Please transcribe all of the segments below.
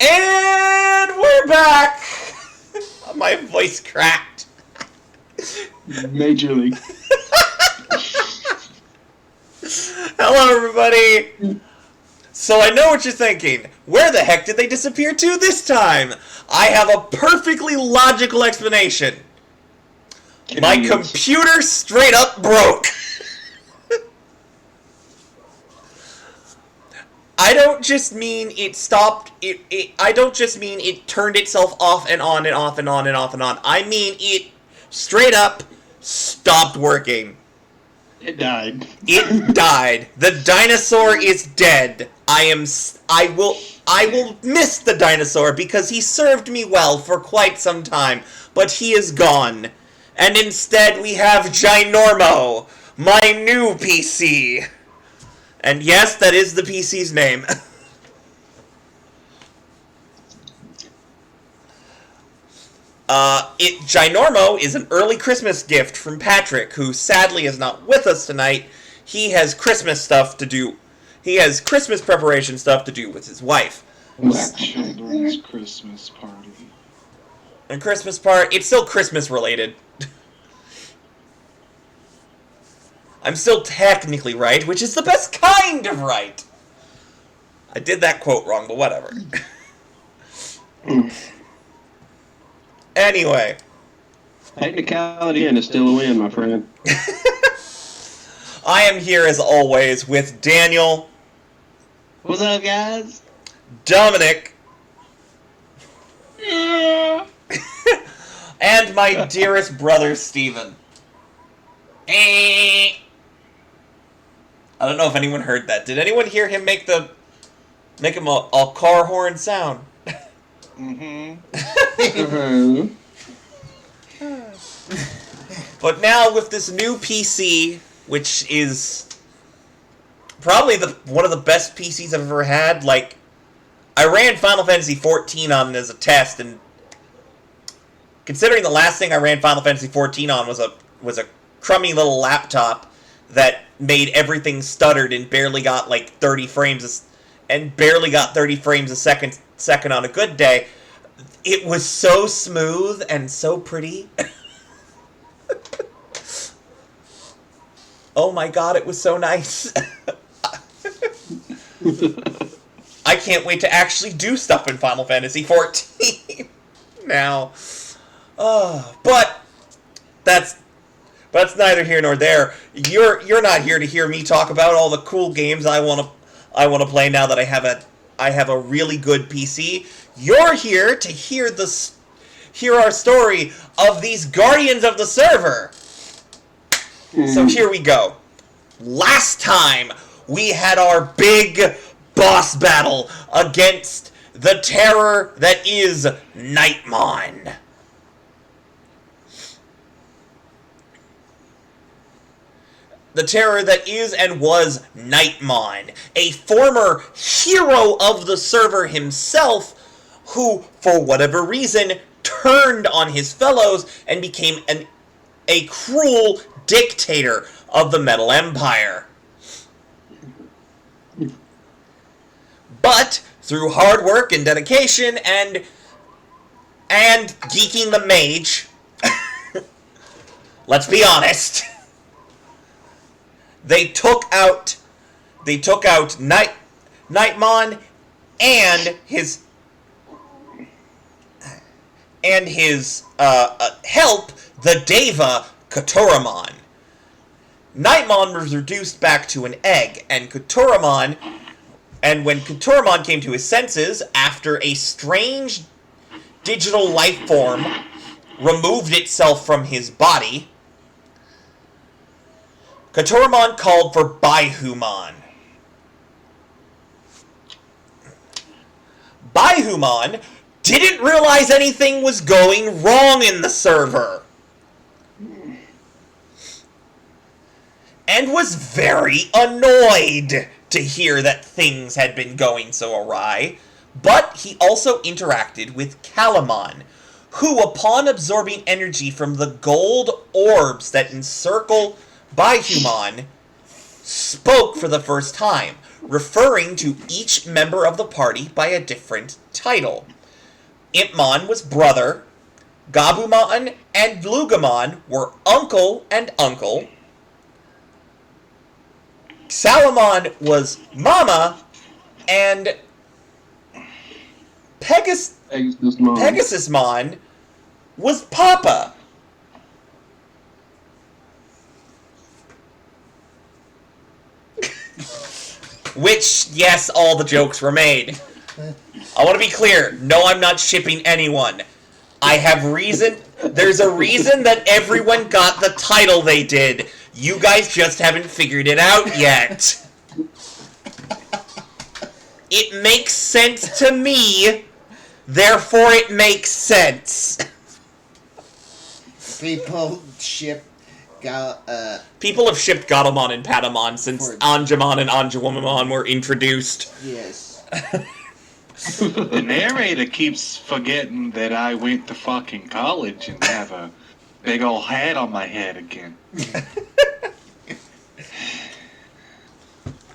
And we're back! My voice cracked. Majorly. Hello, everybody! So I know what you're thinking. Where the heck did they disappear to this time? I have a perfectly logical explanation. My computer straight up broke. I don't just mean it stopped, I don't just mean it turned itself off and on and off and on and off and on. I mean it straight up stopped working. It died. It died. The dinosaur is dead. I will miss the dinosaur because he served me well for quite some time, but he is gone. And instead we have Ginormo, my new PC. And yes, that is the PC's name. Ginormo is an early Christmas gift from Patrick, who sadly is not with us tonight. He has Christmas stuff to do. He has Christmas preparation stuff to do with his wife. Children's Christmas party. And Christmas part, it's still Christmas related. I'm still technically right, which is the best kind of right. I did that quote wrong, but whatever. Anyway. Technicality and is still a win, my friend. I am here as always with Daniel. What's up, guys? Dominic. And my dearest brother, Steven. I don't know if anyone heard that. Did anyone hear him make him a car horn sound? But now with this new PC, which is probably one of the best PCs I've ever had, like, I ran Final Fantasy XIV on it as a test, and considering the last thing I ran Final Fantasy XIV on was a crummy little laptop that made everything stuttered and barely got like 30 frames a second on a good day. It was so smooth and so pretty. Oh my god, it was so nice. I can't wait to actually do stuff in Final Fantasy XIV now. But that's neither here nor there. You're not here to hear me talk about all the cool games I want to play now that I have a really good PC. You're here to hear our story of these guardians of the server. So here we go. Last time we had our big boss battle against the terror that is Nightmon. The terror that is and was Nightmon, a former hero of the server himself, who, for whatever reason, turned on his fellows and became a cruel dictator of the Metal Empire. But, through hard work and dedication and geeking the mage, let's be honest, They took out Nightmon and his help, the Deva Kotoramon. Nightmon was reduced back to an egg, and when Kotoramon came to his senses after a strange digital life form removed itself from his body, Kotoramon called for Baihumon. Baihumon didn't realize anything was going wrong in the server, and was very annoyed to hear that things had been going so awry. But he also interacted with Calamon, who, upon absorbing energy from the gold orbs that encircle Baihumon, spoke for the first time, referring to each member of the party by a different title. Impmon was brother, Gabumon and Blugamon were uncle and uncle, Salamon was mama, and Pegasusmon was papa. Which, yes, all the jokes were made. I want to be clear. No, I'm not shipping anyone. I have reason. There's a reason that everyone got the title they did. You guys just haven't figured it out yet. It makes sense to me. Therefore, it makes sense. People ship... People have shipped Gatomon and Patamon since Anjumon and Anjumon were introduced. Yes. The narrator keeps forgetting that I went to fucking college and have a big old hat on my head again.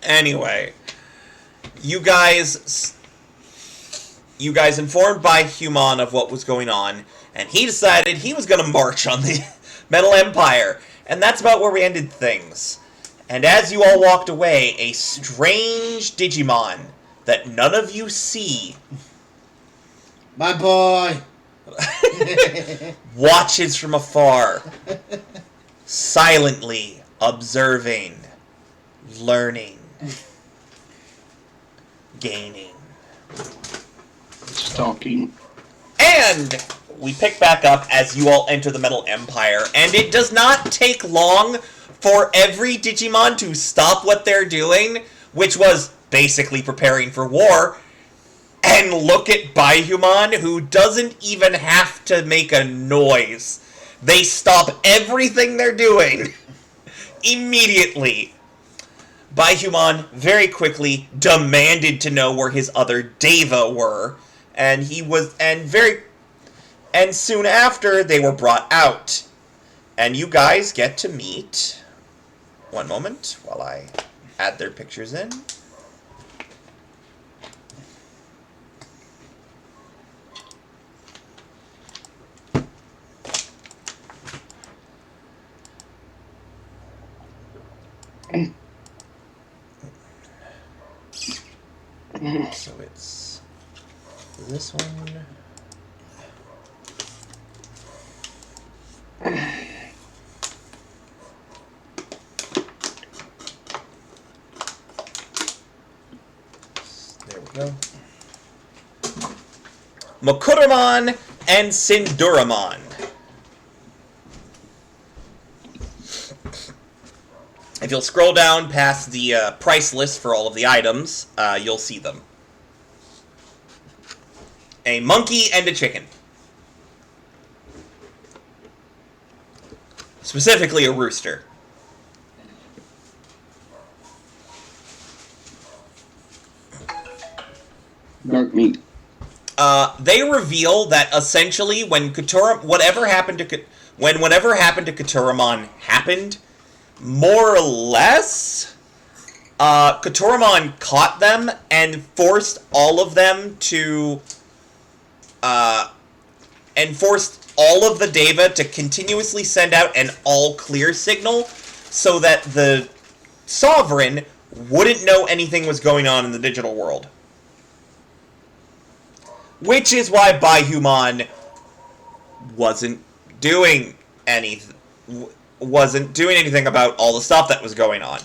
Anyway, you guys informed Bihumon of what was going on, and he decided he was going to march on the Metal Empire. And that's about where we ended things. And as you all walked away, a strange Digimon that none of you see... My boy! watches from afar, silently observing, learning, gaining. Stalking. And we pick back up as you all enter the Metal Empire, and it does not take long for every Digimon to stop what they're doing, which was basically preparing for war, and look at Bihumon, who doesn't even have to make a noise. They stop everything they're doing immediately. Bihumon very quickly demanded to know where his other Deva were, and and soon after, they were brought out. And you guys get to meet... One moment, while I add their pictures in. So it's this one... There we go. Makuramon and Sinduramon. If you'll scroll down past the price list for all of the items, you'll see them. A monkey and a chicken. Specifically a rooster. Dark meat. They reveal that essentially when whatever happened to Katuramon happened, more or less, Katuramon caught them and forced all of them to, and forced all of the Deva to continuously send out an all-clear signal so that the Sovereign wouldn't know anything was going on in the digital world. Which is why Bihumon wasn't doing anything about all the stuff that was going on.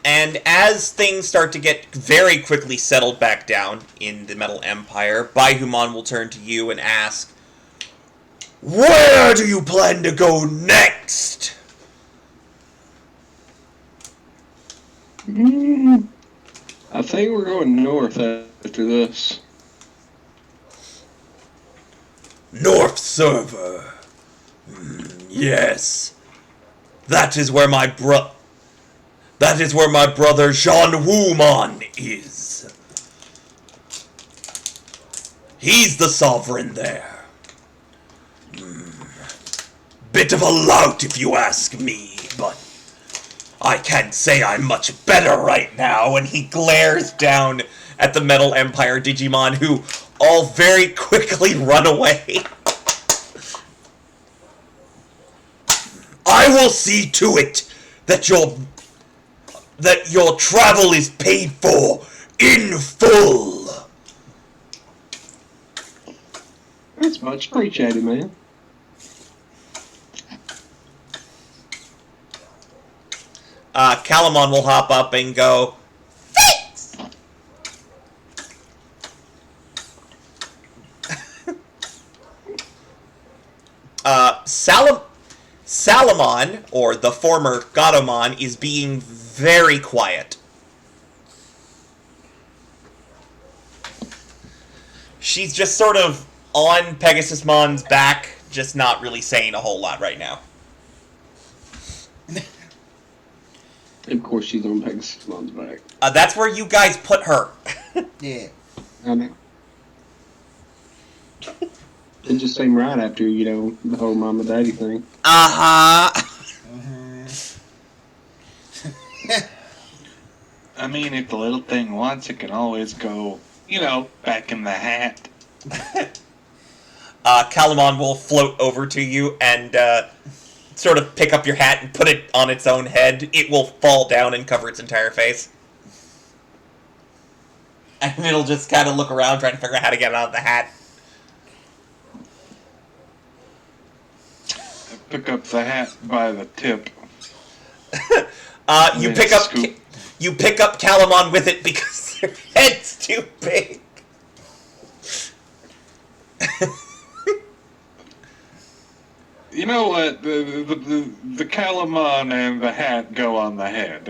And as things start to get very quickly settled back down in the Metal Empire, Bihumon will turn to you and ask, "Where do you plan to go next?" I think we're going north after this. North Server. Yes. That is where my brother Jean Wumon is. He's the sovereign there. bit of a lout if you ask me, but I can't say I'm much better right now. And he glares down at the Metal Empire Digimon, who all very quickly run away. I will see to it that your travel is paid for in full. That's much appreciated, man. Calamon will hop up and go, thanks! Salamon, or the former Gatomon, is being very quiet. She's just sort of on Pegasusmon's back, just not really saying a whole lot right now. Of course, she's on Pegasusmon's back. That's where you guys put her. Yeah. I know. It just seemed right after, the whole mama daddy thing. Uh-huh. I mean, if the little thing wants, it can always go, back in the hat. Calamon will float over to you and sort of pick up your hat and put it on its own head. It will fall down and cover its entire face. And it'll just kind of look around trying to figure out how to get it out of the hat. I pick up the hat by the tip. You pick up Calamon with it because their head's too big. You know what? The Calamon and the hat go on the head.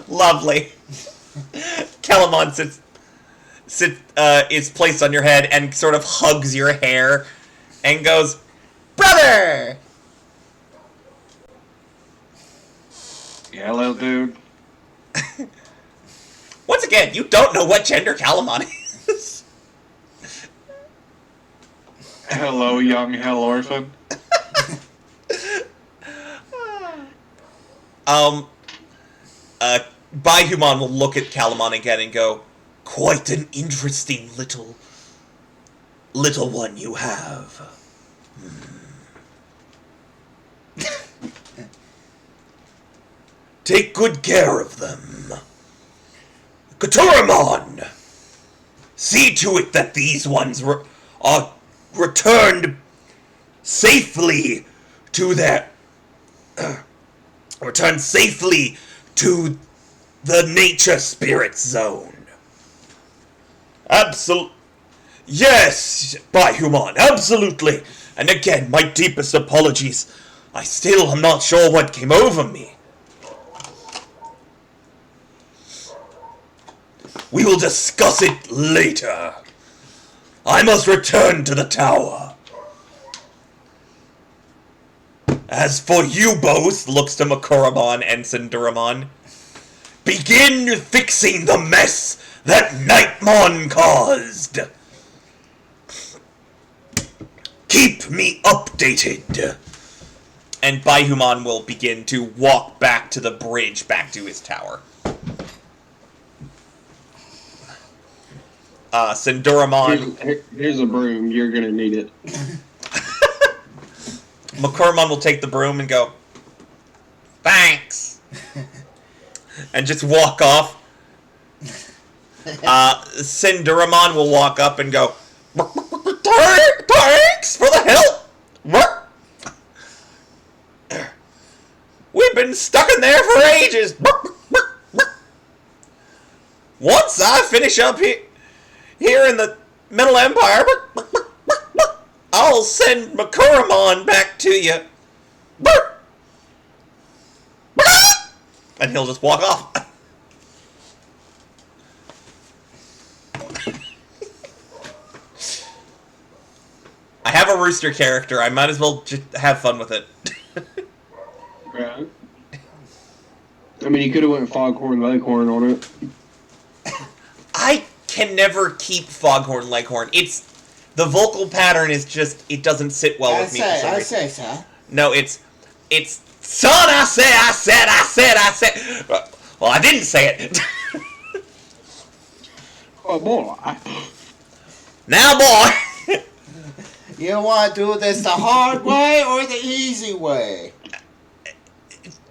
Lovely. Calamon is placed on your head and sort of hugs your hair and goes, "Brother!" Yellow dude. Once again, you don't know what gender Calamon is. Hello, young hell orphan. Baihuman will look at Calamon again and go, "Quite an interesting little one you have. Take good care of them. Kotoramon, see to it that these ones are returned safely to their... returned safely to the Nature Spirit Zone." Absolutely. Yes, Baihuman, absolutely. And again, my deepest apologies. I still am not sure what came over me. We will discuss it later. I must return to the tower. As for you both, looks to Makuramon and Sinduramon, begin fixing the mess that Nightmon caused. Keep me updated. And Baihuman will begin to walk back to the bridge, back to his tower. Sinduramon... Here's a broom. You're going to need it. Makuramon will take the broom and go, "Thanks." And just walk off. Sinduramon will walk up and go, "Thanks for the help. We've been stuck in there for ages. Once I finish up here in the Middle Empire, I'll send Makuramon back to you." And he'll just walk off. I have a rooster character. I might as well just have fun with it. Right. I mean, you could have went Foghorn Leghorn on it. I can never keep Foghorn Leghorn. The vocal pattern is just, it doesn't sit well with me for some I reason. say, sir. No, it's, son, I said. Well, I didn't say it. Oh boy. Now, boy. You want to do this the hard way or the easy way?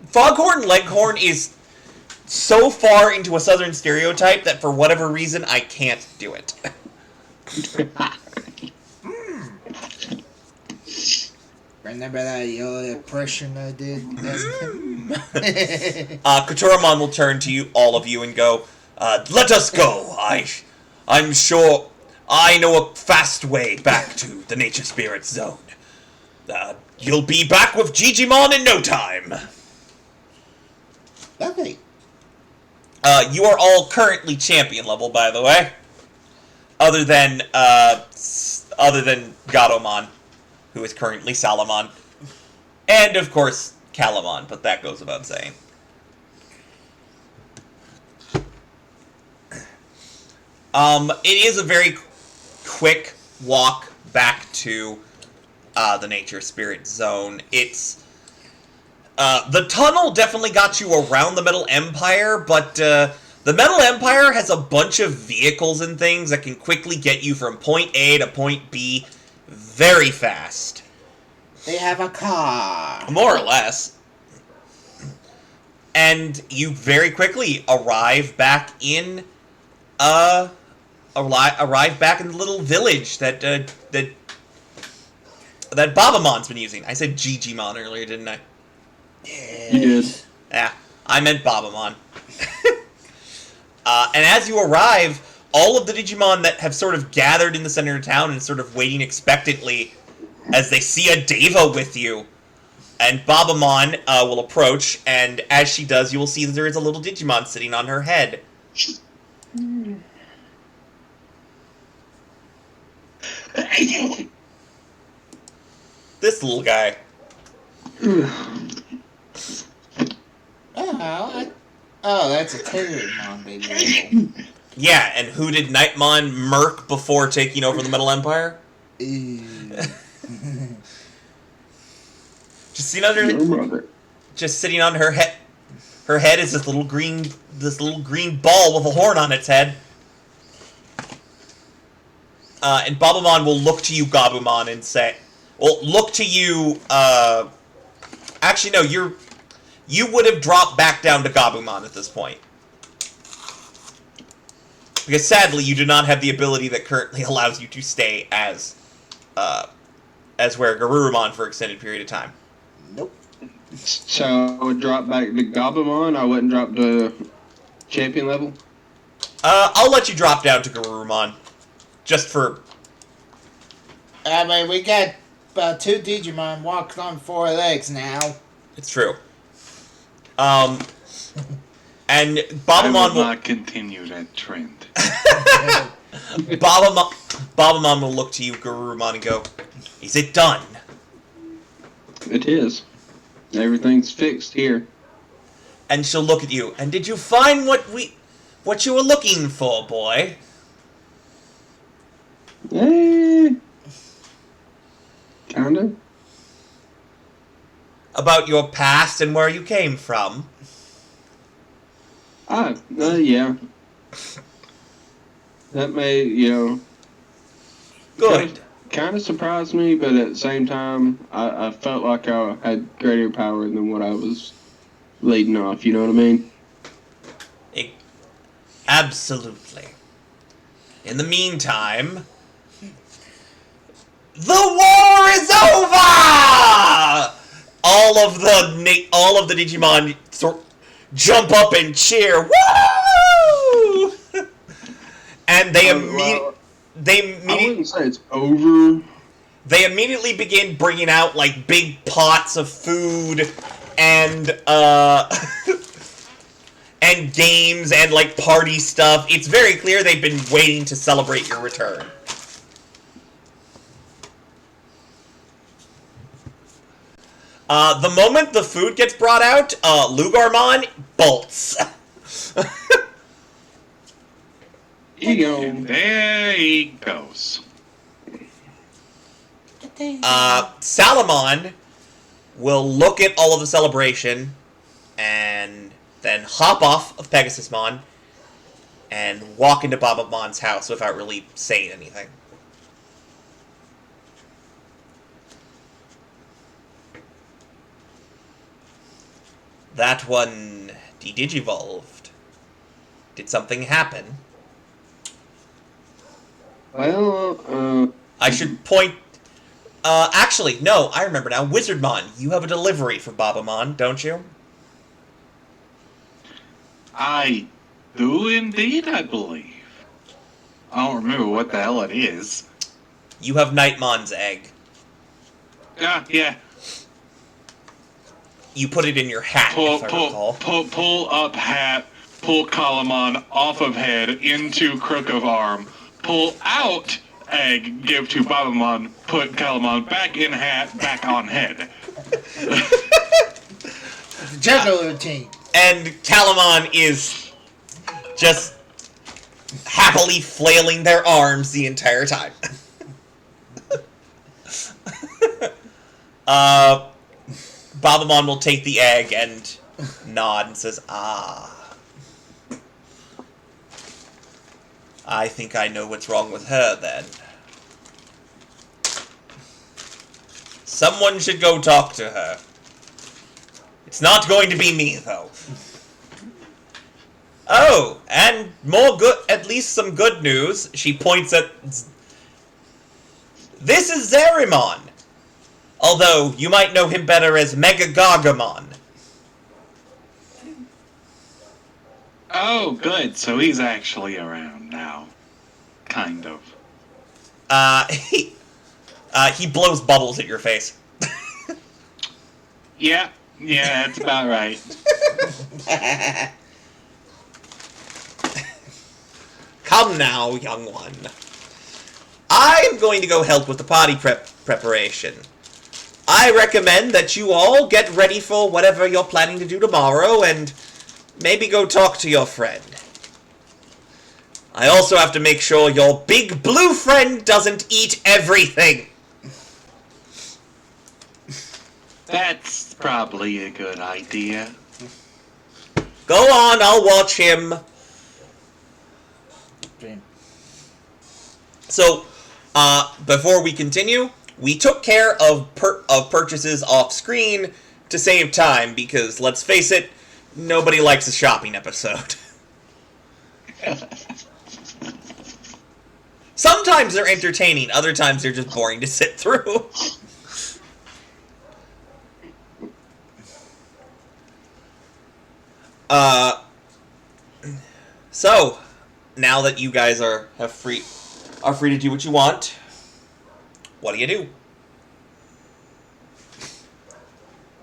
Foghorn Leghorn is so far into a southern stereotype that for whatever reason, I can't do it. Remember that your impression I did? Kotoramon will turn to all of you and go, let us go. I'm sure I know a fast way back to the Nature Spirit Zone. You'll be back with Digimon in no time. Lovely. You are all currently champion level, by the way. Other than Gatomon, who is currently Salamon. And, of course, Calamon, but that goes without saying. It is a very quick walk back to the Nature Spirit Zone. It's the tunnel definitely got you around the Metal Empire, but the Metal Empire has a bunch of vehicles and things that can quickly get you from point A to point B very fast. They have a car. More or less. And you very quickly arrive back in the little village that Babamon's been using. I said Digimon earlier, didn't I? Yes. You did. Yeah, I meant Babamon. And as you arrive, all of the Digimon that have sort of gathered in the center of town and sort of waiting expectantly as they see a Deva with you. And Babamon will approach, and as she does, you will see that there is a little Digimon sitting on her head. This little guy. Oh, that's a Terriermon, baby. Yeah, and who did Nightmon murk before taking over the Metal Empire? Ew. Just sitting on her head. Her head is this little green ball with a horn on its head. And Babamon will look to you, Gabumon, and say, well, look to you, actually, no, you would have dropped back down to Gabumon at this point. Because sadly, you do not have the ability that currently allows you to stay as where Garurumon for an extended period of time. Nope. So I would drop back to Gabumon. I wouldn't drop to champion level. I'll let you drop down to Garurumon. Just for... I mean, we got two Digimon walking on four legs now. It's true. And Babamon I will will not continue that trend. Babamon will look to you, Garurumon, and go, is it done? It is. Everything's fixed here. And she'll look at you, and did you find what you were looking for, boy? Kinda. About your past and where you came from. Yeah. That may, Good. Kind of surprised me, but at the same time, I felt like I had greater power than what I was leading off, you know what I mean? Absolutely. In the meantime, the war is over! All of the Digimon jump up and cheer. Woo! And they I wouldn't say it's over. They immediately begin bringing out like big pots of food and and games and like party stuff. It's very clear they've been waiting to celebrate your return. The moment the food gets brought out, Lugarmon bolts. Here you And go. there he goes. Salamon will look at all of the celebration and then hop off of Pegasusmon and walk into Babamon's house without really saying anything. That one de-digivolved. Did something happen? Well, I should point... actually, no, I remember now. Wizardmon, you have a delivery for Babamon, don't you? I do indeed, I believe. I don't remember what the hell it is. You have Nightmon's egg. Yeah. You put it in your hat, if I recall. Pull up hat, pull Calamon off of head into crook of arm, pull out egg, give to Babamon, put Calamon back in hat, back on head. Juggle routine. And Calamon is just happily flailing their arms the entire time. Babamon will take the egg and nod and says, "Ah. I think I know what's wrong with her, then. Someone should go talk to her. It's not going to be me, though. Oh, and at least some good news." She points at... This is Zerimon. Although, you might know him better as Megagargamon. Oh, good. So he's actually around now. Kind of. He blows bubbles at your face. Yeah, that's about right. Come now, young one. I am going to go help with the potty preparation. I recommend that you all get ready for whatever you're planning to do tomorrow and maybe go talk to your friend. I also have to make sure your big blue friend doesn't eat everything. That's probably a good idea. Go on, I'll watch him. So, before we continue, we took care of purchases off screen to save time because, let's face it, nobody likes a shopping episode. Sometimes they're entertaining, other times they're just boring to sit through. So, now that you guys are free to do what you want, what do?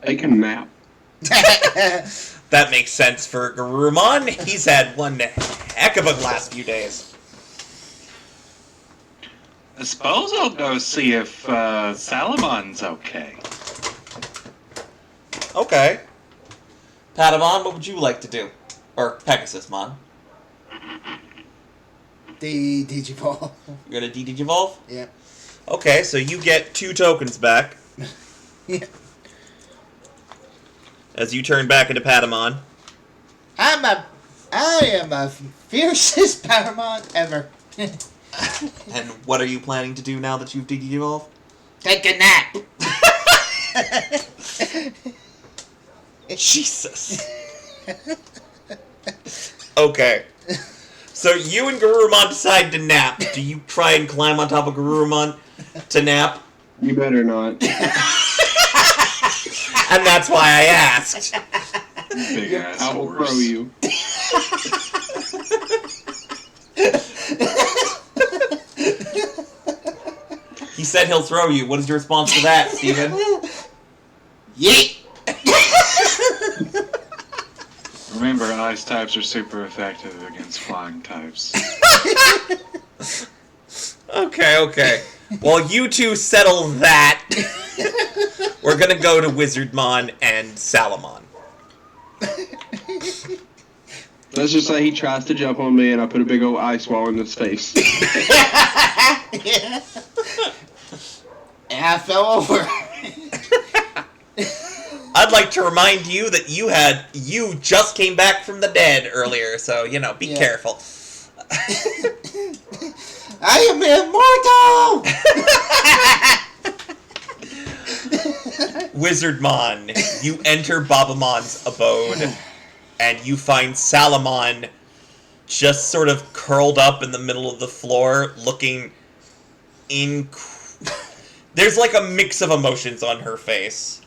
Take a nap. That makes sense for Garurumon. He's had one heck of a last few days. I suppose I'll go see if Salamon's okay. Okay. Patamon, what would you like to do? Or Pegasusmon? The Digiball. You're gonna de-digivolve? Yeah. Okay, so you get 2 tokens back. Yeah. As you turn back into Patamon. I am a fiercest Paramount ever. And what are you planning to do now that you've de-digivolved? Take a nap. Jesus. Okay. So you and Garurumon decide to nap. Do you try and climb on top of Garurumon to nap? You better not. And that's why I asked. Big ass I will horse. throw you. He said he'll throw you. What is your response to that, Steven? Yeet. Remember, ice types are super effective against flying types. Okay. While you two settle that, we're gonna go to Wizardmon and Salamon. Let's just say he tries to jump on me and I put a big old ice wall in his face. And And I fell over. I'd like to remind you that you just came back from the dead earlier, so, be careful. I am immortal! Wizardmon, you enter Babamon's abode, and you find Salamon just sort of curled up in the middle of the floor, looking There's like a mix of emotions on her face.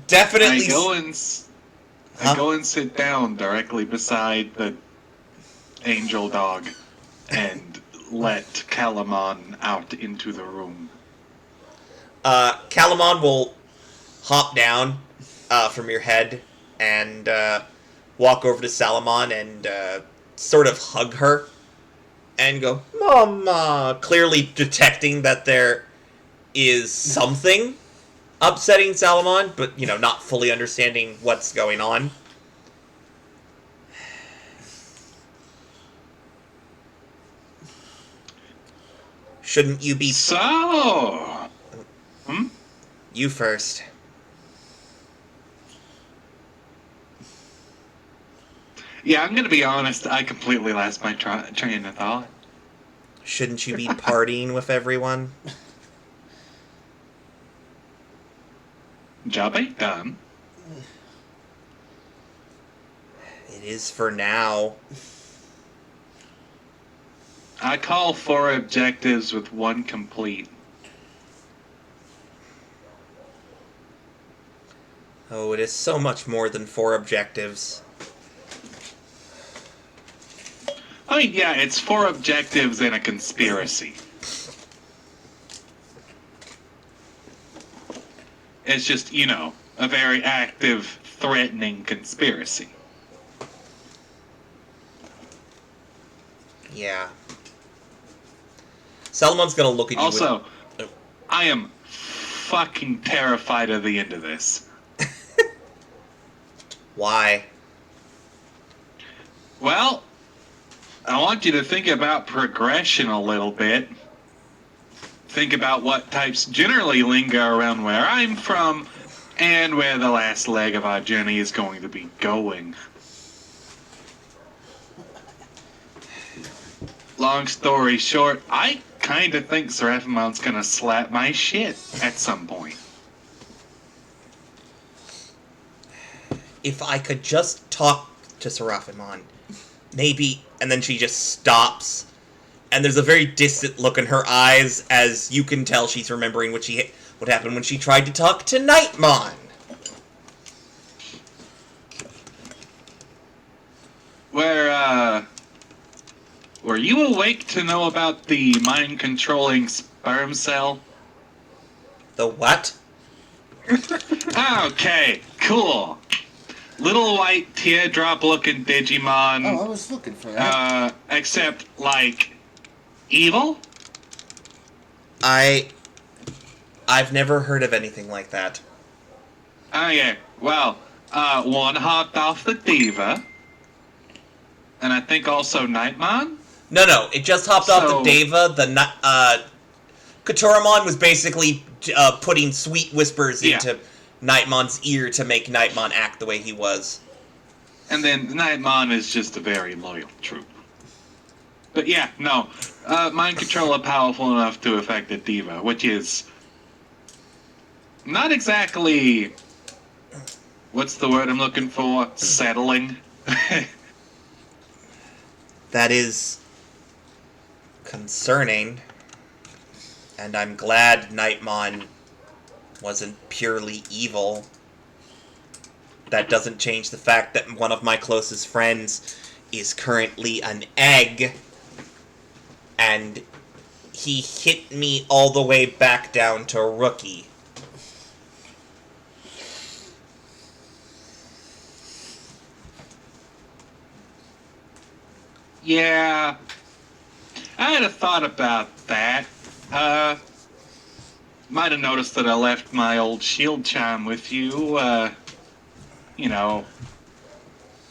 Definitely. I go and sit down directly beside the angel dog and let Calamon out into the room. Calamon will hop down from your head and walk over to Salamon and sort of hug her and go, "Mama," clearly detecting that there is something upsetting Salamon, but, not fully understanding what's going on. Shouldn't you be... So... You first. Yeah, I'm gonna be honest, I completely lost my train of thought. Shouldn't you be partying with everyone? Job ain't done. It is for now. I call 4 objectives with 1 complete. Oh, it is so much more than 4 objectives. I mean, yeah, it's 4 objectives and a conspiracy. It's just, a very active, threatening conspiracy. Yeah. Salamon's gonna look at you Also, with... I am fucking terrified of the end of this. Why? Well, I want you to think about progression a little bit. Think about what types generally linger around where I'm from, and where the last leg of our journey is going to be going. Long story short, I kind of think Seraphimon's gonna slap my shit at some point. If I could just talk to Seraphimon, maybe... And then she just stops, and there's a very distant look in her eyes, as you can tell she's remembering what happened when she tried to talk to Nightmon. Were you awake to know about the mind-controlling sperm cell? The what? Okay, cool. Little white teardrop-looking Digimon. Oh, I was looking for that. Except, evil? I've never heard of anything like that. Okay, well, one hopped off the Diva. And I think also Nightmon? No, it just hopped off the Deva. Katoramon was basically putting sweet whispers into Nightmon's ear to make Nightmon act the way he was. And then Nightmon is just a very loyal troop. But yeah, no. Mind control are powerful enough to affect a Diva, which is not exactly... What's the word I'm looking for? Settling? That is concerning, and I'm glad Nightmon wasn't purely evil. That doesn't change the fact that one of my closest friends is currently an egg, and he hit me all the way back down to rookie. Yeah, I had a thought about that. Might have noticed that I left my old shield chime with you.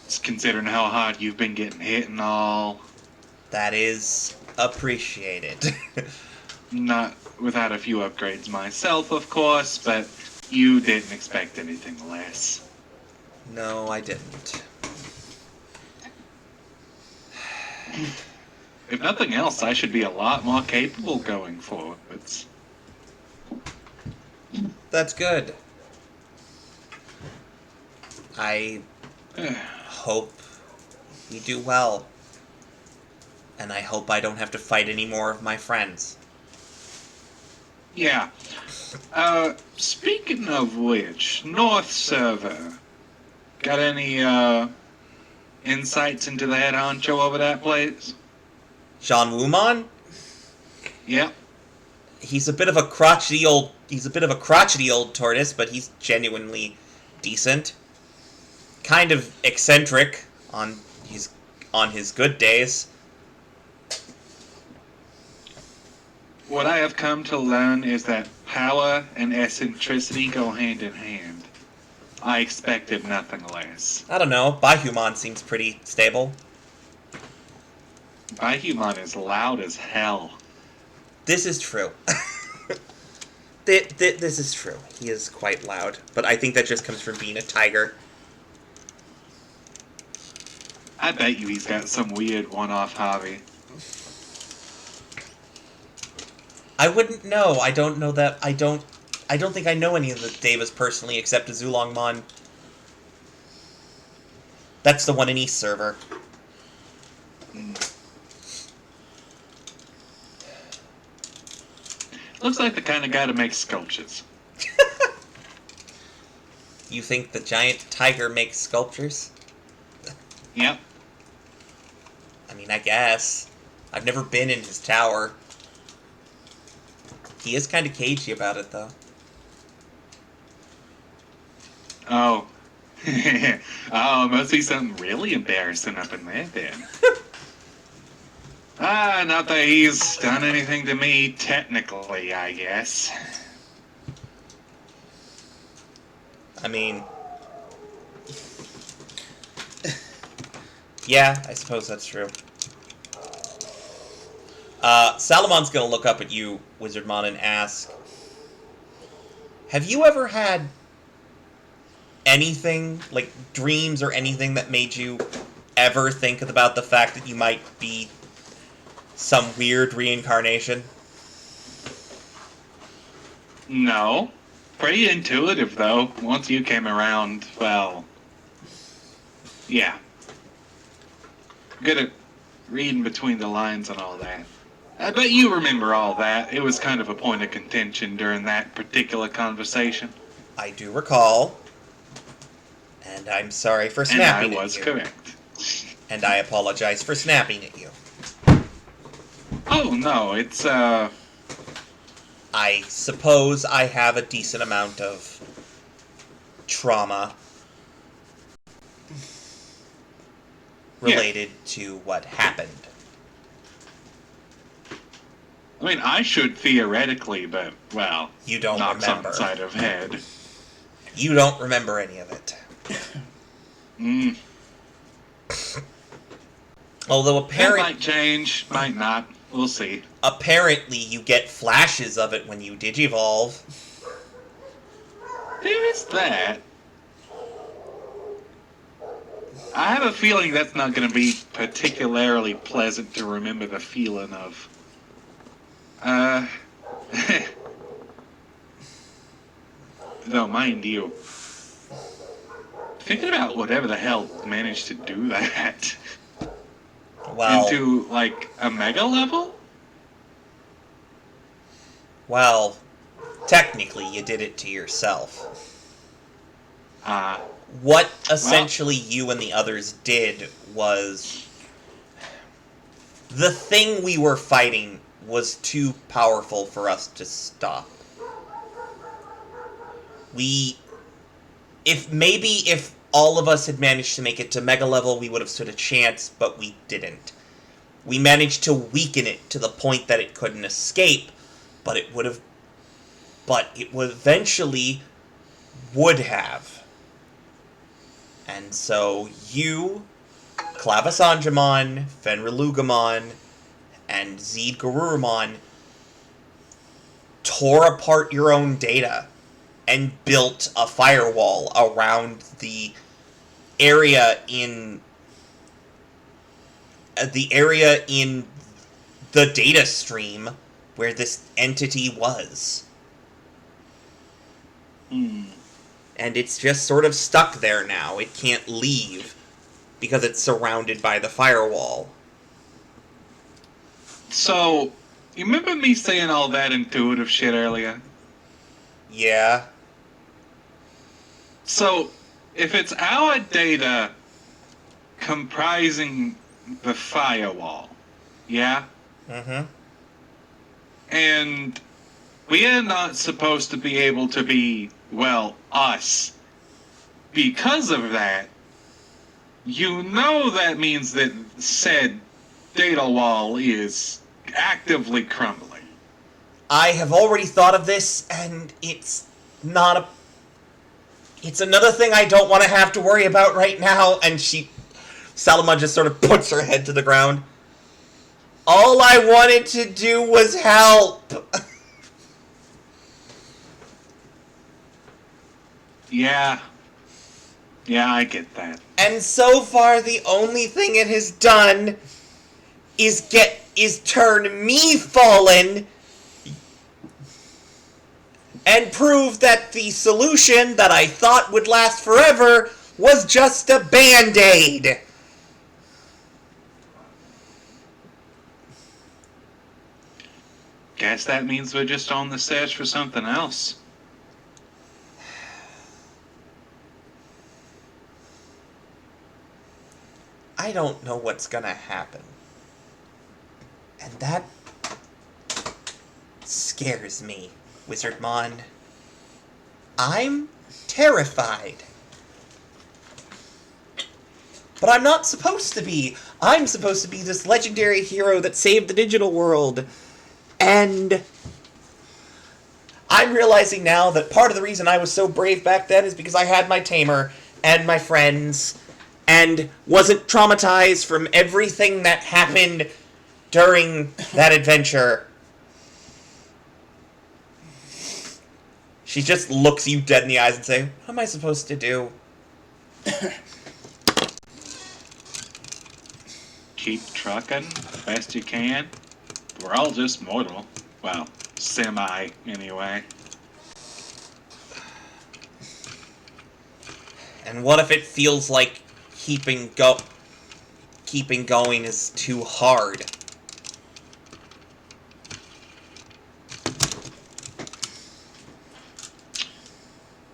Just considering how hard you've been getting hit and all. That is appreciated. Not without a few upgrades myself, of course, but you didn't expect anything less. No, I didn't. If nothing else, I should be a lot more capable going forwards. That's good. I hope we do well. And I hope I don't have to fight any more of my friends. Yeah. Speaking of which, North Server. Got any, insights into the head honcho over that place? Jean Wumon? Yep. He's a bit of a crotchety old tortoise, but he's genuinely decent. Kind of eccentric on his good days. What I have come to learn is that power and eccentricity go hand in hand. I expected nothing less. I don't know. Bahumon seems pretty stable. Digimon is loud as hell. This is true. This is true. He is quite loud, but I think that just comes from being a tiger. I bet you he's got some weird one-off hobby. I wouldn't know. I don't know that. I don't think I know any of the Devas personally, except Zulongmon. That's the one in East server. Looks like the kind of guy to make sculptures. You think the giant tiger makes sculptures? Yep. I mean, I guess. I've never been in his tower. He is kind of cagey about it, though. Oh. Oh, must be something really embarrassing up in there then. Not that he's done anything to me, technically, I guess. I mean... yeah, I suppose that's true. Salamon's gonna look up at you, Wizardmon, and ask... have you ever had anything, like dreams or anything that made you ever think about the fact that you might be some weird reincarnation? No. Pretty intuitive, though. Once you came around, well... yeah. Good at reading between the lines and all that. I bet you remember all that. It was kind of a point of contention during that particular conversation. I do recall. And I'm sorry for And snapping I was at you. correct. And I apologize for snapping at you. Oh, no, it's, I suppose I have a decent amount of trauma related to what happened. I mean, I should theoretically, but, well, You don't knocks remember. on side of head. You don't remember any of it. Mm. Although That might change, might not. We'll see. apparently you get flashes of it when you digivolve. There is that. I have a feeling that's not going to be particularly pleasant to remember the feeling of. Though, mind you, thinking about whatever the hell managed to do that Well, into, like, a mega level? well, technically you did it to yourself. What essentially you and the others did was... the thing we were fighting was too powerful for us to stop. If all of us had managed to make it to Mega Level, we would have stood a chance, but we didn't. We managed to weaken it to the point that it couldn't escape, but it eventually would have. And so you, Clavasanjamon, Fenrilugamon, and Zeed Garurumon tore apart your own data and built a firewall around the area in the data stream where this entity was. And it's just sort of stuck there now. It can't leave because it's surrounded by the firewall. So, you remember me saying all that intuitive shit earlier? Yeah. So, if it's our data comprising the firewall, yeah? Mm-hmm. And we are not supposed to be able to be, well, us. Because of that, you know that means that said data wall is actively crumbling. I have already thought of this, and it's not a... It's another thing I don't want to have to worry about right now, and Salama just sort of puts her head to the ground. All I wanted to do was help. Yeah. Yeah, I get that. And so far, the only thing it has done is turn me fallen and prove that the solution that I thought would last forever was just a Band-Aid. Guess that means we're just on the search for something else. I don't know what's gonna happen. And that scares me, Wizardmon. I'm terrified. But I'm not supposed to be. I'm supposed to be this legendary hero that saved the digital world. And I'm realizing now that part of the reason I was so brave back then is because I had my tamer and my friends and wasn't traumatized from everything that happened during that adventure. She just looks you dead in the eyes and say, "What am I supposed to do?" Keep trucking best you can. We're all just mortal. Well, semi, anyway. And what if it feels like keeping going is too hard?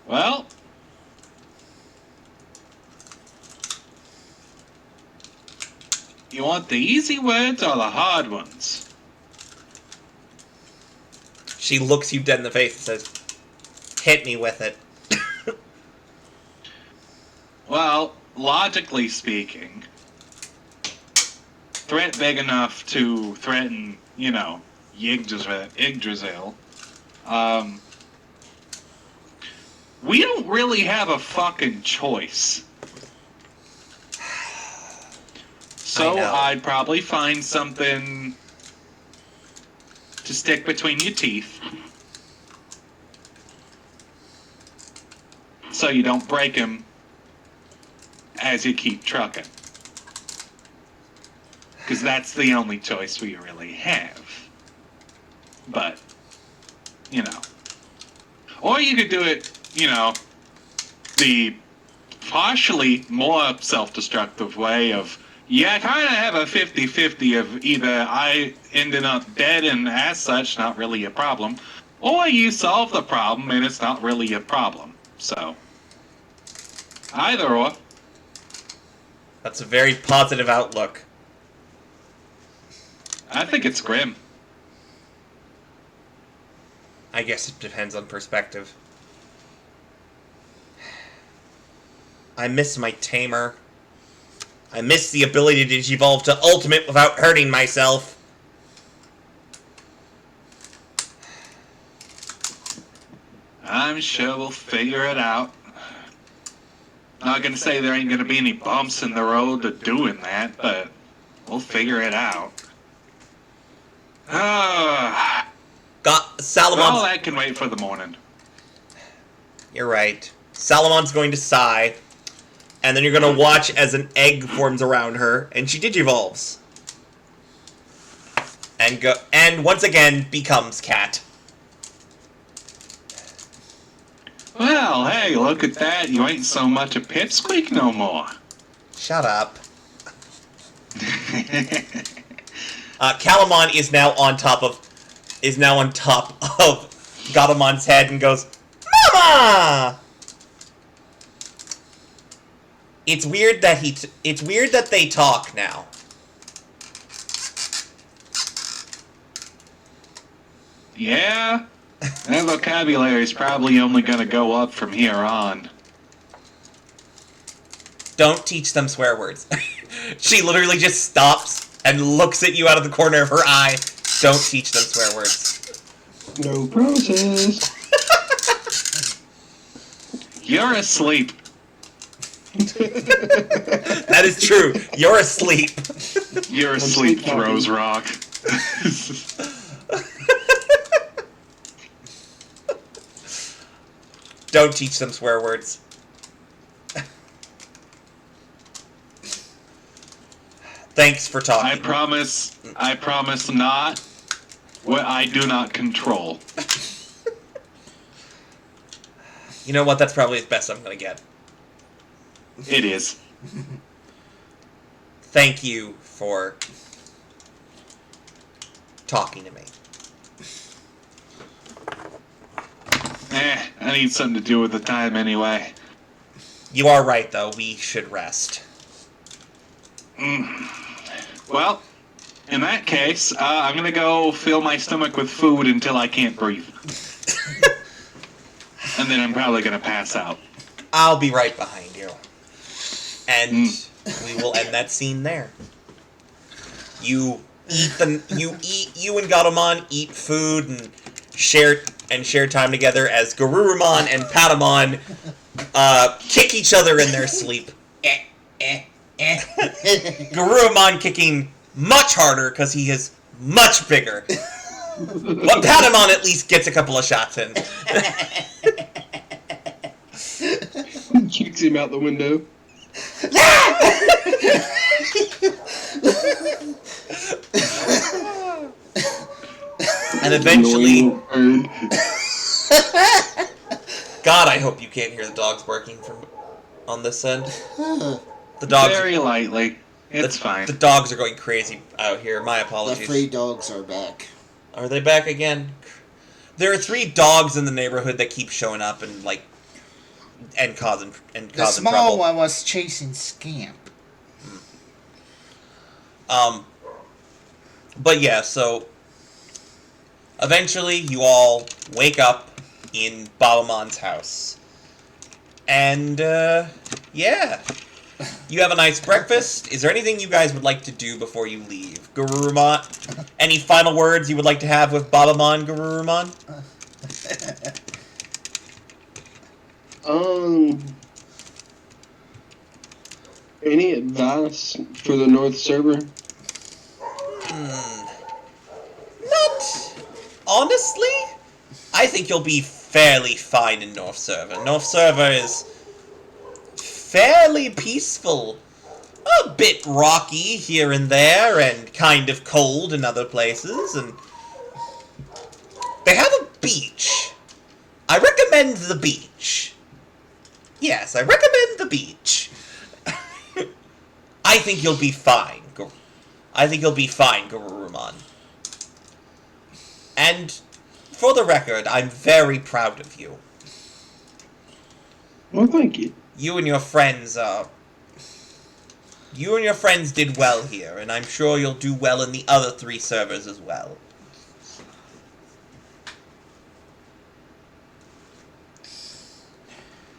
Well, you want the easy words or the hard ones? She looks you dead in the face and says, "Hit me with it." Well, logically speaking, threat big enough to threaten, Yggdrasil. We don't really have a fucking choice. So I'd probably find something to stick between your teeth so you don't break them as you keep trucking. Because that's the only choice we really have. But, Or you could do it, the partially more self-destructive way of, I kind of have a 50-50 of either I ended up dead and as such not really a problem, or you solve the problem and it's not really a problem. So, either or. That's a very positive outlook. I think it's grim. I guess it depends on perspective. I miss my tamer. I miss the ability to digivolve to ultimate without hurting myself. I'm sure we'll figure it out. Not gonna say there ain't gonna be any bumps in the road to doing that, but we'll figure it out. Got Salamon's... that can wait for the morning. You're right. Salamon's going to sigh, and then you're going to watch as an egg forms around her, and she digivolves. And once again becomes cat. Well, hey, look at that. You ain't so much a pipsqueak no more. Shut up. Calamon is now on top of Gadamon's head and goes, "Mama!" It's weird that they talk now. Yeah? That vocabulary's probably only gonna go up from here on. Don't teach them swear words. She literally just stops and looks at you out of the corner of her eye. Don't teach them swear words. No process. You're asleep. That is true. You're asleep. You're asleep, throws rock. Don't teach them swear words. Thanks for talking. I promise not what I do not control. You know what? That's probably as best I'm gonna get. It is. Thank you for talking to me. I need something to do with the time anyway. You are right, though. We should rest. Well, in that case, I'm gonna go fill my stomach with food until I can't breathe. And then I'm probably gonna pass out. I'll be right behind you. And we will end that scene there. You and Gatomon eat food and share time together as Garurumon and Patamon kick each other in their sleep. Garurumon kicking much harder because he is much bigger. But Patamon at least gets a couple of shots in. Kicks him out the window. And eventually... Annoying. God, I hope you can't hear the dogs barking from on this end. The dogs... Very lightly. It's fine. The dogs are going crazy out here. My The apologies. 3 dogs are back. Are they back again? There are 3 dogs in the neighborhood that keep showing up and causing The trouble. small one was chasing Scamp. But yeah, so eventually you all wake up in Babamon's house. And yeah. You have a nice breakfast. Is there anything you guys would like to do before you leave? Garurumon? Any final words you would like to have with Babamon, Garurumon? Any advice for the North Server? Not... Honestly, I think you'll be fairly fine in North Server. North Server is fairly peaceful. A bit rocky here and there, and kind of cold in other places, and they have a beach. I recommend the beach. Yes, I recommend the beach. I think you'll be fine. I think you'll be fine, Garurumon. And for the record, I'm very proud of you. Well, thank you. You and your friends did well here, and I'm sure you'll do well in the other 3 servers as well.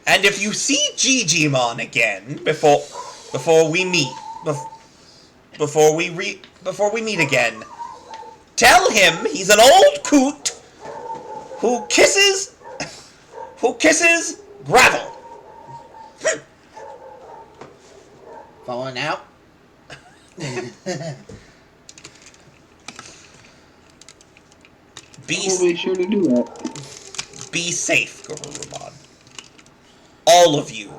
And if you see Digimon again before we meet again, tell him he's an old coot who kisses gravel. Falling out? I'll be sure to do that. Be safe, Garurumon. All of you,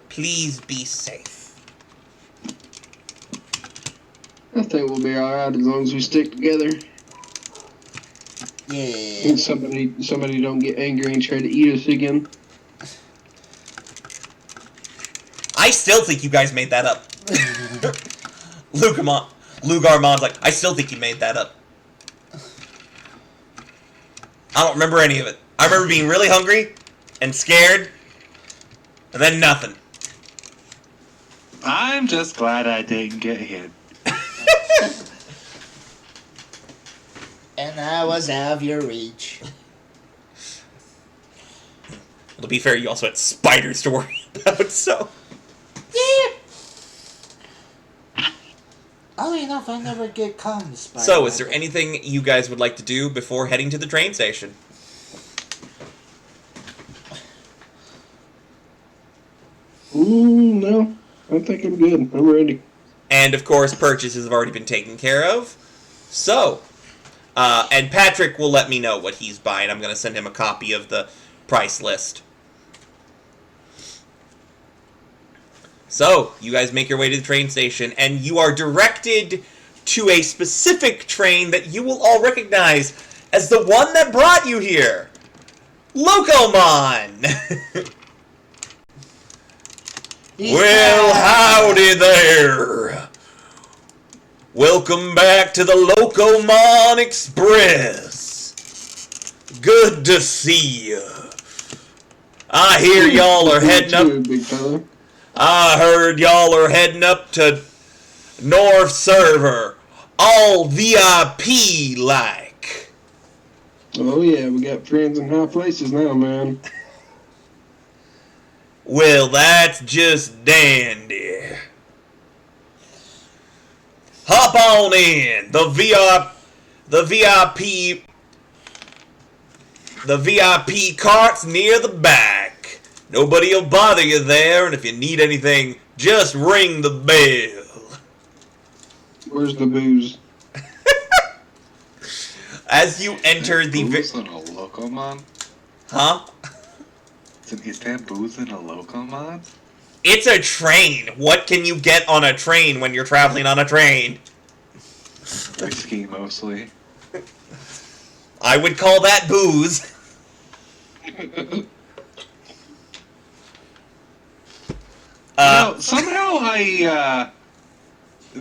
please be safe. I think we'll be alright as long as we stick together. Yeah. And somebody don't get angry and try to eat us again. I still think you guys made that up. Lugarmon's like, I still think you made that up. I don't remember any of it. I remember being really hungry and scared, and then nothing. I'm just glad I didn't get hit. And I was out of your reach. Well, to be fair, you also had spiders to worry about, so... Yeah. Oddly enough, I never get caught in the spider. So, is there anything you guys would like to do before heading to the train station? No. I think I'm good. I'm ready. And, of course, purchases have already been taken care of. So, and Patrick will let me know what he's buying. I'm going to send him a copy of the price list. So, you guys make your way to the train station, and you are directed to a specific train that you will all recognize as the one that brought you here. Locomon! Well, howdy there. Welcome back to the Locomon Express. Good to see you. I hear y'all are heading up... Big fella. I heard y'all are heading up to North Server, all VIP-like. Oh yeah, we got friends in high places now, man. Well, that's just dandy. Hop on in. The VIP cart's near the back. Nobody'll bother you there, and if you need anything, just ring the bell. Where's the booze? As you enter the... Booze in a Locomon? Huh? Is there booze in a Locomon? It's a train. What can you get on a train when you're traveling on a train? Whiskey, mostly. I would call that booze. Somehow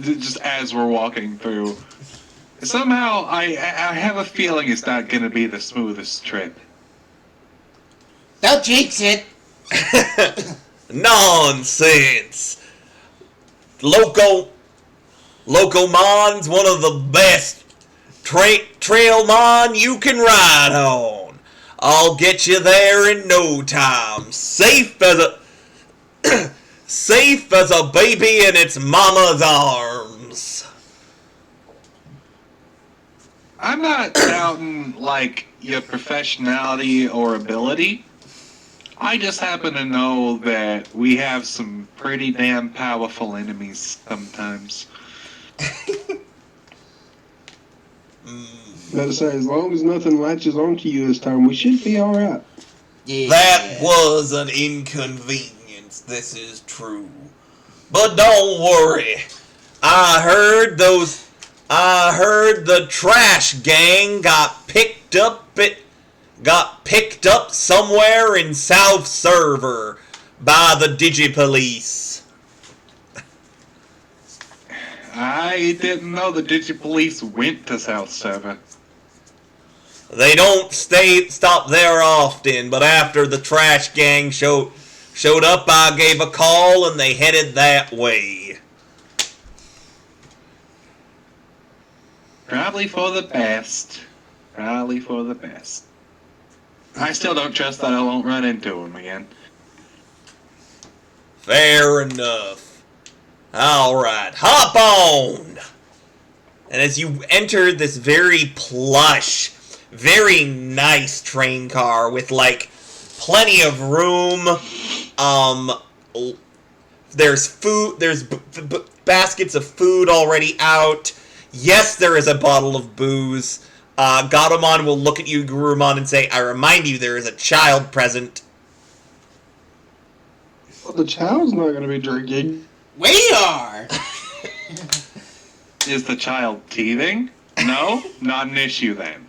just as we're walking through, somehow I have a feeling it's not going to be the smoothest trip. Don't jinx it. Nonsense. Locomon's one of the best trailmon you can ride on. I'll get you there in no time. Safe as a baby in its mama's arms. I'm not doubting, your professionality or ability. I just happen to know that we have some pretty damn powerful enemies sometimes. Gotta say, as long as nothing latches onto you this time, we should be alright. Yeah. That was an inconvenience, this is true. But don't worry. I heard the trash gang got picked up somewhere in South Server by the Digi-Police. I didn't know the Digi-Police went to South Server. They don't stop there often, but after the trash gang showed up, I gave a call and they headed that way. Probably for the best. Probably for the best. I still don't trust that I won't run into them again. Fair enough. Alright, hop on! And as you enter this very plush, very nice train car with, plenty of room, there's food, there's baskets of food already out. Yes, there is a bottle of booze. Gatomon will look at you, Gurumon, and say, I remind you there is a child present. Well, the child's not going to be drinking. We are! Is the child teething? No? Not an issue then.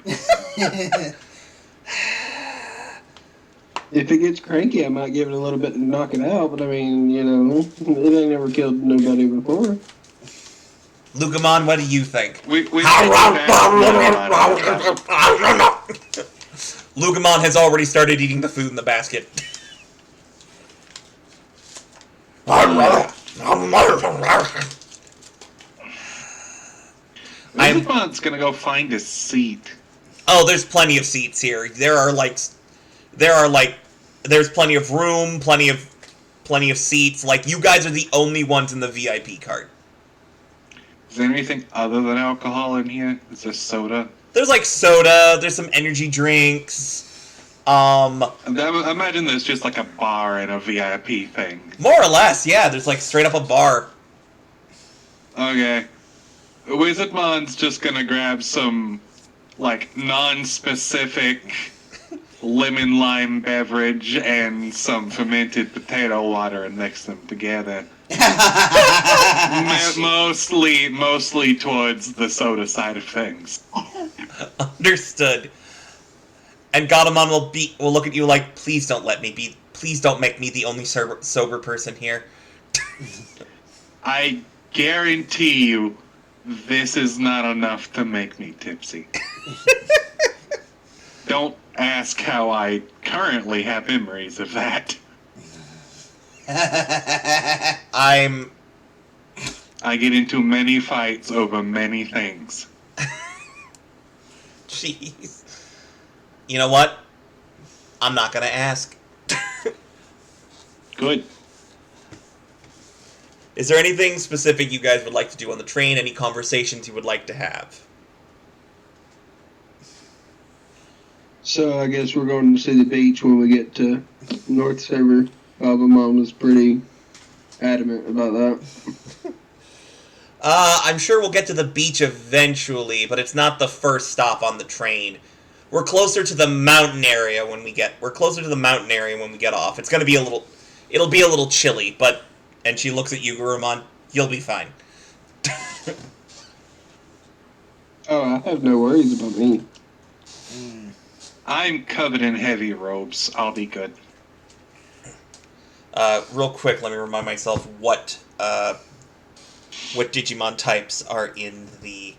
If it gets cranky, I might give it a little bit to knock it out, but I mean, it ain't never killed nobody before. Lugamon, what do you think? Lugamon has already started eating the food in the basket. Lugamon's gonna go find a seat. Oh, there's plenty of seats here. There's plenty of room, plenty of seats. Like, you guys are the only ones in the VIP cart. Is there anything other than alcohol in here? Is there soda? There's like soda, there's some energy drinks. Imagine there's just like a bar and a VIP thing. More or less, yeah, there's like straight up a bar. Okay. Wizardmon's just gonna grab some, like, non-specific lemon lime beverage and some fermented potato water and mix them together. Mostly towards the soda side of things. Understood. And Gatomon will look at you like, please don't make me the only sober person here. I guarantee you, this is not enough to make me tipsy. Don't ask how I currently have memories of that. I get into many fights over many things. Jeez. You know what? I'm not gonna ask. Good. Is there anything specific you guys would like to do on the train? Any conversations you would like to have? So I guess we're going to see the beach when we get to North Server. Mom was pretty adamant about that. I'm sure we'll get to the beach eventually, but it's not the first stop on the train. We're closer to the mountain area when we get off. It's gonna be it'll be a little chilly, but, and she looks at you, Gurumon, you'll be fine. Oh, I have no worries about me. I'm covered in heavy robes. I'll be good. Real quick, let me remind myself what Digimon types are in the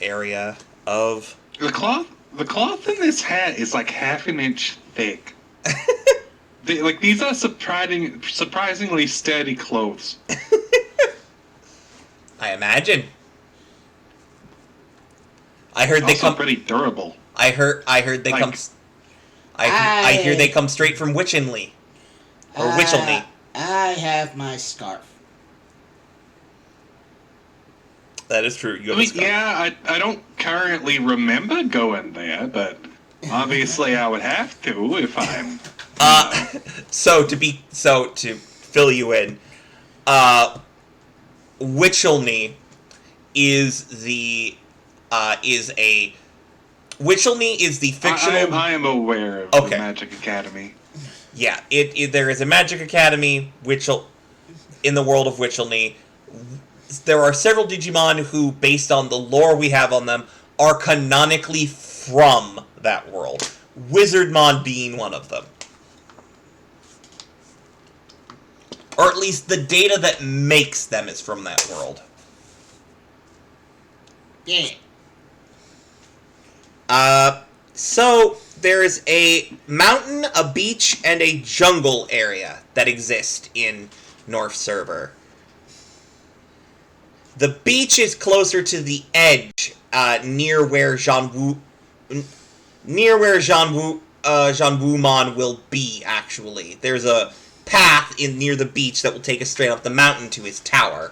area of... The cloth in this hat is like half an inch thick. These are surprisingly steady clothes. I imagine. I heard they come pretty durable. I heard they come. I hear they come straight from Witchenley or Witchelney. I have my scarf. That is true. You have a scarf. Yeah, I don't currently remember going there, but obviously I would have to if I'm. So to fill you in, Witchelney is the Witchelney is the fictional. I am aware of the Magic Academy. Yeah, there is a Magic Academy in the world of Witchelney. There are several Digimon who, based on the lore we have on them, are canonically from that world. Wizardmon being one of them. Or at least the data that makes them is from that world. Yeah. So there is a mountain, a beach, and a jungle area that exist in North Server. The beach is closer to the edge, near where Jean Wumon will be. Actually, there's a path near the beach that will take us straight up the mountain to his tower.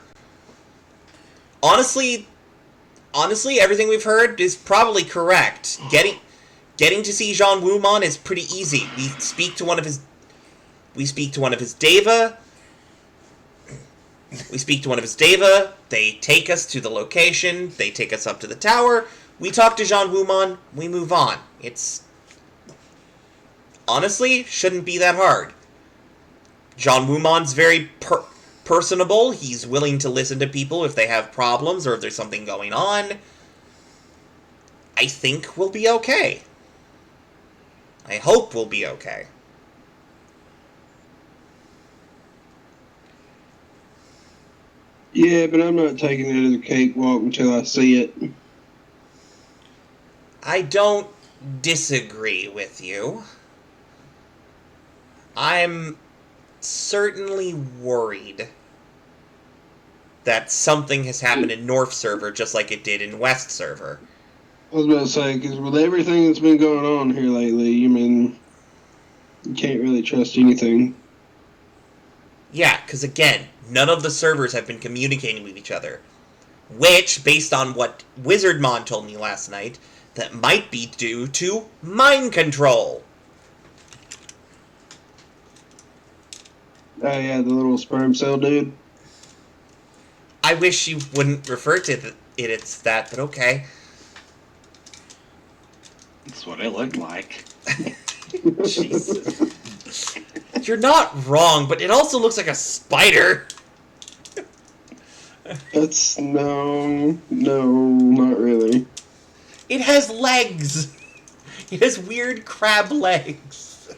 Honestly, everything we've heard is probably correct. Getting to see Jean Wumon is pretty easy. We speak to one of his Deva. They take us to the location. They take us up to the tower. We talk to Jean Wumon, we move on. It's... honestly, shouldn't be that hard. Jean Wumon's very personable. He's willing to listen to people if they have problems or if there's something going on. I think we'll be okay. I hope we'll be okay. Yeah, but I'm not taking it as a cakewalk until I see it. I don't disagree with you. I'm certainly worried that something has happened in North Server just like it did in West Server. I was about to say, because with everything that's been going on here lately, I mean, you can't really trust anything. Yeah, because again, none of the servers have been communicating with each other. Which, based on what Wizardmon told me last night, that might be due to mind control. Oh yeah, the little sperm cell dude. I wish you wouldn't refer to it as that, but okay. That's what it looked like. Jesus. You're not wrong, but it also looks like a spider. That's no, not really. It has legs. It has weird crab legs.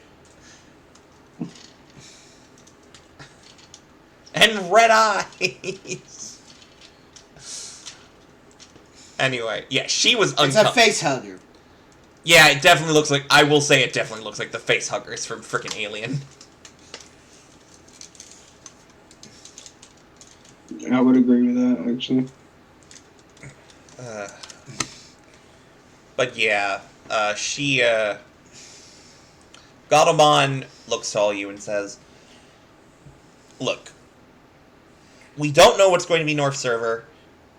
And red eyes. Anyway, yeah, she was It's a uncomfortable. face hugger. Yeah, it definitely looks like... I will say it definitely looks like the face huggers from frickin' Alien. I would agree with that, actually. But yeah, Gatomon looks to all you and says, look, we don't know what's going to be North Server,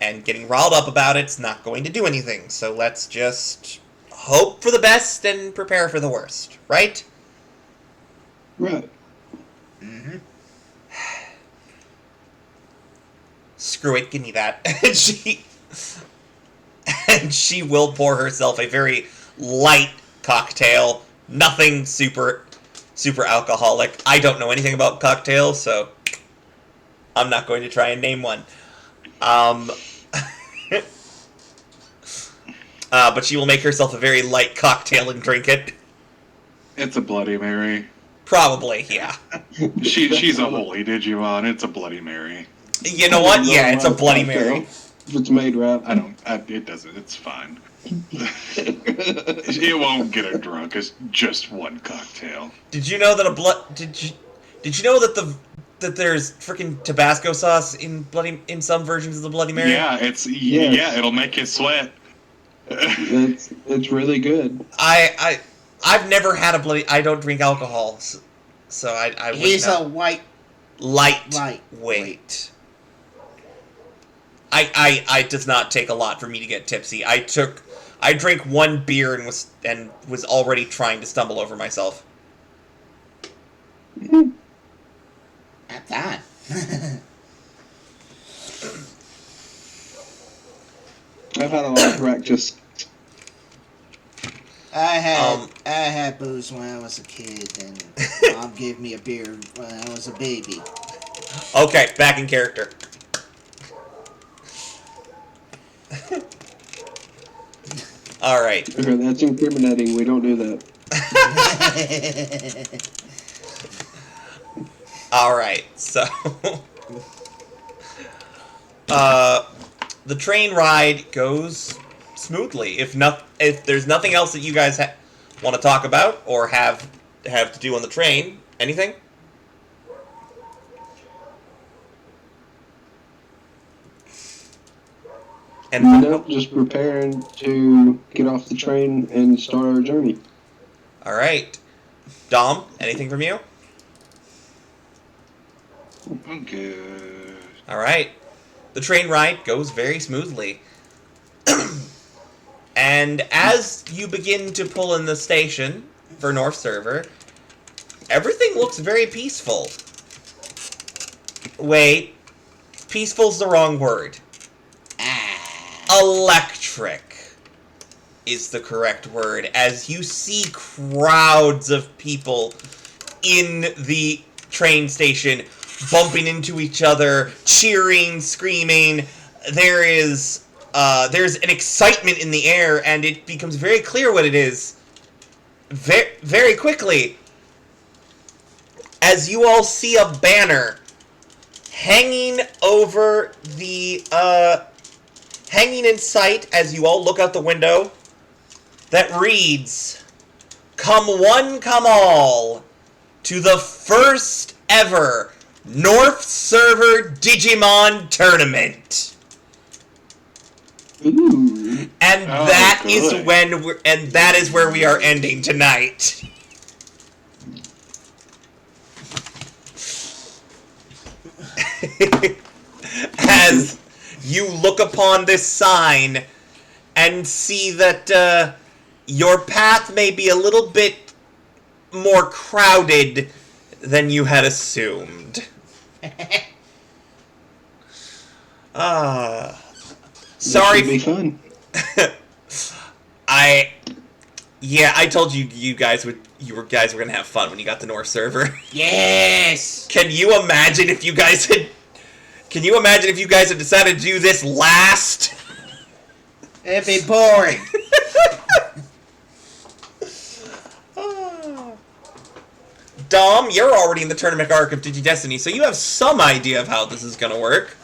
and getting riled up about it's not going to do anything, so let's just hope for the best and prepare for the worst, right? Right. Mm-hmm. Screw it, give me that. And she will pour herself a very light cocktail, nothing super alcoholic. I don't know anything about cocktails, so I'm not going to try and name one. But she will make herself a very light cocktail and drink it. It's a Bloody Mary. Probably, yeah. She's a holy Digimon. It's a Bloody Mary. You know what? Yeah, it's a Bloody Mary. If it's made right. It doesn't. It's fine. It won't get her drunk. It's just one cocktail. Did you know that Did you know that there's freaking Tabasco sauce in some versions of the Bloody Mary? Yeah, yeah, it'll make you sweat. It's really good. I've never had a bloody... I don't drink alcohol, so I wouldn't He's know. a white lightweight. I does not take a lot for me to get tipsy. I drank one beer and was already trying to stumble over myself. At that. I've had a lot of practice. I had booze when I was a kid, and Mom gave me a beer when I was a baby. Okay, back in character. All right. That's incriminating. We don't do that. All right. So, the train ride goes smoothly. If there's nothing else that you guys want to talk about or have to do on the train, anything? And Nope, just preparing to get off the train and start our journey. all right, Dom, anything from you? I'm good. All right, the train ride goes very smoothly. And as you begin to pull in the station for North Server, everything looks very peaceful. Wait, peaceful's the wrong word. Electric. is the correct word, as you see crowds of people in the train station bumping into each other, cheering, screaming. There's an excitement in the air, and it becomes very clear what it is very, very quickly, as you all see a banner hanging over the, hanging in sight as you all look out the window, that reads, "Come one, come all, to the first ever North Server Digimon Tournament." Ooh. And Oh, that good. is where we are ending tonight. As you look upon this sign and see that your path may be a little bit more crowded than you had assumed. Sorry. This should be fun. I told you guys were gonna have fun when you got the North server. Yes! Can you imagine if you guys had decided to do this last? It'd be boring. Dom, you're already in the tournament arc of Digi-Destiny, so you have some idea of how this is gonna work.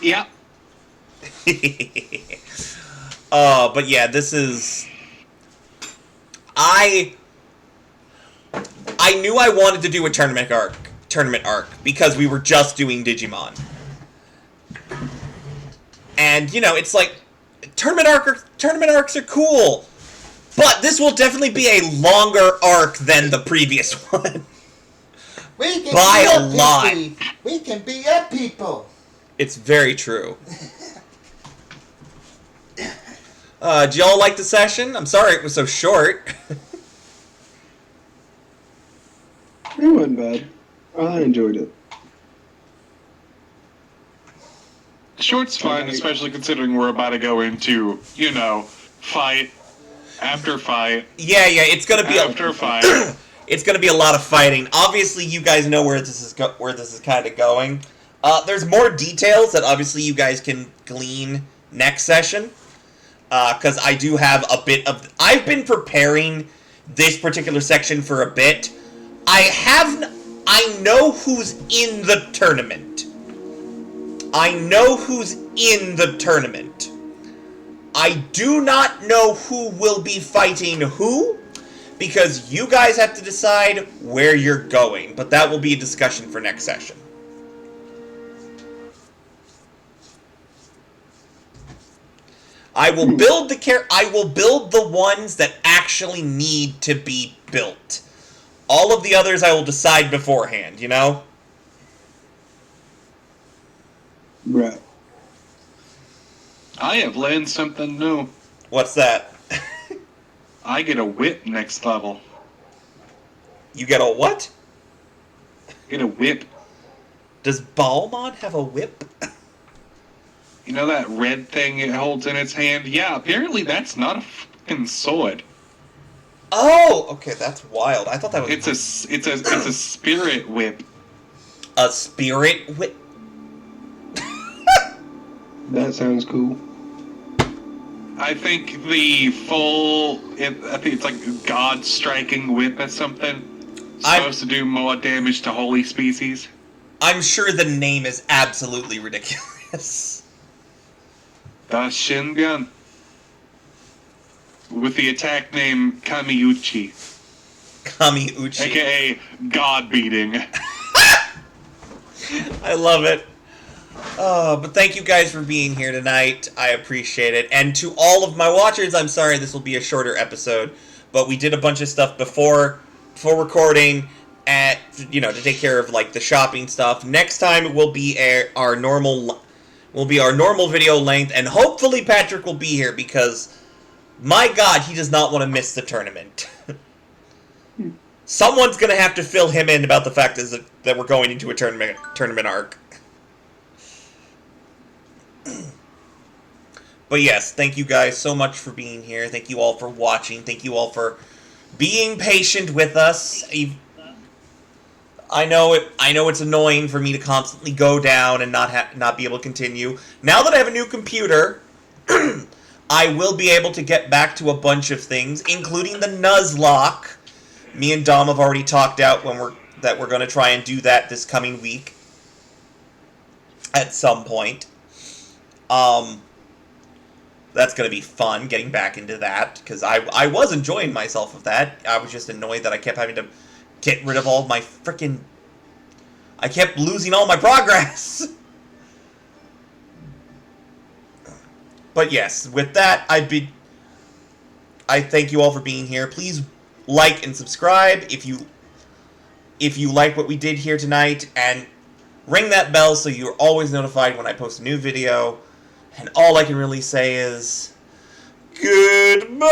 Yep. But yeah, this is... I knew I wanted to do a tournament arc, because we were just doing Digimon. And, you know, it's like, tournament arcs are cool, but this will definitely be a longer arc than the previous one. We can By be a lot. We can be up people. It's very true. Did y'all like the session? I'm sorry it was so short. It wasn't bad. I enjoyed it. Short's fine, especially considering we're about to go into, you know, fight after fight Yeah, it's gonna be after fight. it's gonna be a lot of fighting. Obviously, you guys know where this is kind of going. There's more details that obviously you guys can glean next session. Because I do have a bit of... I've been preparing this particular section for a bit. I know who's in the tournament. I do not know who will be fighting who, because you guys have to decide where you're going. But that will be a discussion for next session. I will build the ones that actually need to be built. All of the others I will decide beforehand, you know? Right. I have learned something new. What's that? I get a whip next level. You get a what? Get a whip. Does Balmon have a whip? You know that red thing it holds in its hand? Yeah, apparently that's not a fucking sword. Oh, okay, that's wild. I thought that was It's a spirit whip. a spirit whip. That sounds cool. I think the full... I think it's like God striking whip or something. Supposed to do more damage to holy species. I'm sure the name is absolutely ridiculous. The Shingun. With the attack name Kamiuchi. Kamiuchi. AKA God beating. I love it. But thank you guys for being here tonight. I appreciate it. And to all of my watchers, I'm sorry this will be a shorter episode, but we did a bunch of stuff before recording, at to take care of like the shopping stuff. Next time it will be our normal video length, and hopefully Patrick will be here because my God, he does not want to miss the tournament. Someone's gonna have to fill him in about the fact that we're going into a tournament arc. But yes, thank you guys so much for being here. Thank you all for watching. Thank you all for being patient with us. I know it's annoying for me to constantly go down and not be able to continue. Now that I have a new computer, I will be able to get back to a bunch of things, including the Nuzlocke. Me and Dom have already talked out that we're going to try and do that this coming week at some point. That's going to be fun, getting back into that, because I was enjoying myself with that. I was just annoyed that I kept having to get rid of all my frickin'... I kept losing all my progress! But yes, with that, I thank you all for being here. Please like and subscribe if you like what we did here tonight, and ring that bell so you're always notified when I post a new video. And all I can really say is... Goodbye!